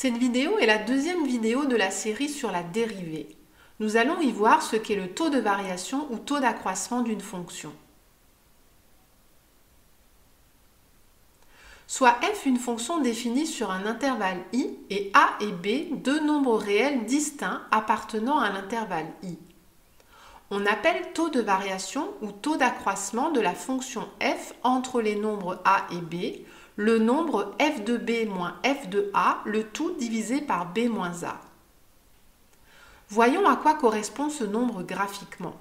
Cette vidéo est la deuxième vidéo de la série sur la dérivée. Nous allons y voir ce qu'est le taux de variation ou taux d'accroissement d'une fonction. Soit f une fonction définie sur un intervalle i et a et b deux nombres réels distincts appartenant à l'intervalle i. On appelle taux de variation ou taux d'accroissement de la fonction f entre les nombres a et b le nombre f de b moins f de a, le tout divisé par b moins a. Voyons à quoi correspond ce nombre graphiquement.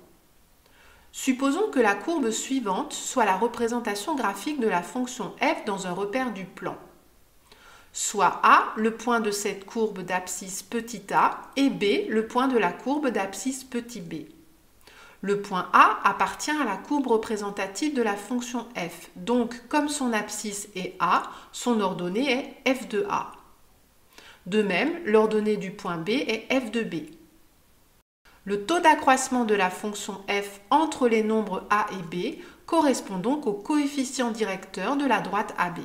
Supposons que la courbe suivante soit la représentation graphique de la fonction f dans un repère du plan. Soit a, le point de cette courbe d'abscisse petit a, et b, le point de la courbe d'abscisse petit b. Le point A appartient à la courbe représentative de la fonction f. Donc, comme son abscisse est A, son ordonnée est f de A. De même, l'ordonnée du point B est f de B. Le taux d'accroissement de la fonction f entre les nombres A et B correspond donc au coefficient directeur de la droite AB.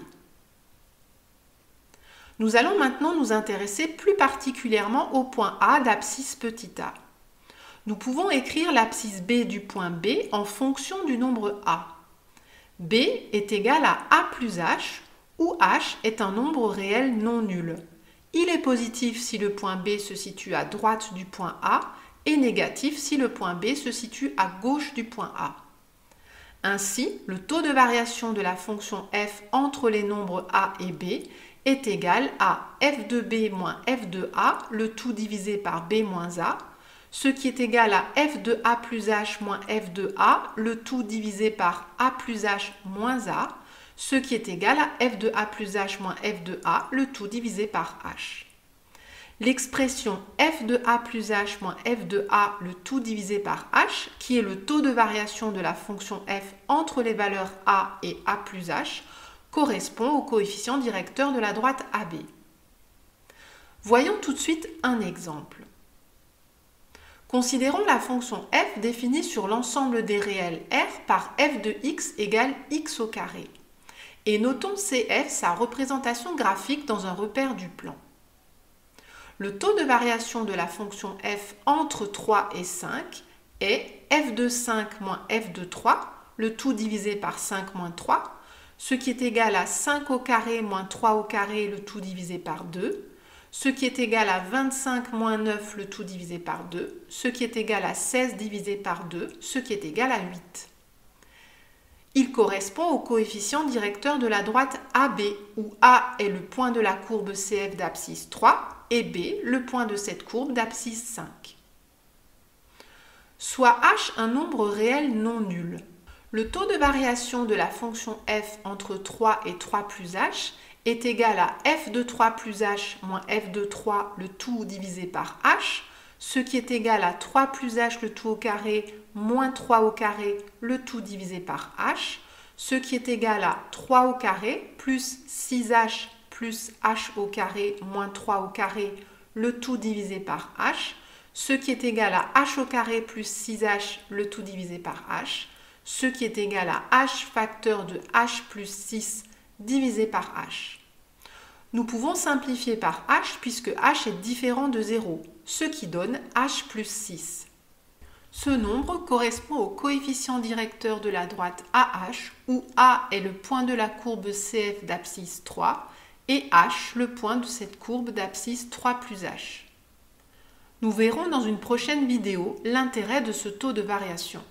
Nous allons maintenant nous intéresser plus particulièrement au point A d'abscisse petit a. Nous pouvons écrire l'abscisse B du point B en fonction du nombre A. B est égal à A plus H, où H est un nombre réel non nul. Il est positif si le point B se situe à droite du point A et négatif si le point B se situe à gauche du point A. Ainsi, le taux de variation de la fonction f entre les nombres A et B est égal à f de B moins f de A, le tout divisé par B moins A, ce qui est égal à f de a plus h moins f de a, le tout divisé par a plus h moins a, ce qui est égal à f de a plus h moins f de a, le tout divisé par h. L'expression f de a plus h moins f de a, le tout divisé par h, qui est le taux de variation de la fonction f entre les valeurs a et a plus h, correspond au coefficient directeur de la droite AB. Voyons tout de suite un exemple. Considérons la fonction f définie sur l'ensemble des réels r par f de x égale x au carré. Et notons cf sa représentation graphique dans un repère du plan. Le taux de variation de la fonction f entre 3 et 5 est f de 5 moins f de 3, le tout divisé par 5 moins 3, ce qui est égal à 5 au carré moins 3 au carré, le tout divisé par 2, ce qui est égal à 25 moins 9, le tout divisé par 2, ce qui est égal à 16 divisé par 2, ce qui est égal à 8. Il correspond au coefficient directeur de la droite AB, où A est le point de la courbe CF d'abscisse 3 et B le point de cette courbe d'abscisse 5. Soit H un nombre réel non nul. Le taux de variation de la fonction f entre 3 et 3 plus h est égal à f de 3 plus h moins f de 3 le tout divisé par h, ce qui est égal à 3 plus h le tout au carré moins 3 au carré le tout divisé par h, ce qui est égal à 3 au carré plus 6h plus h au carré moins 3 au carré le tout divisé par h, ce qui est égal à h au carré plus 6h le tout divisé par h, ce qui est égal à h facteur de h plus 6 divisé par h. Nous pouvons simplifier par h puisque h est différent de 0, ce qui donne h plus 6. Ce nombre correspond au coefficient directeur de la droite AH, où A est le point de la courbe CF d'abscisse 3 et H le point de cette courbe d'abscisse 3 plus H. Nous verrons dans une prochaine vidéo l'intérêt de ce taux de variation.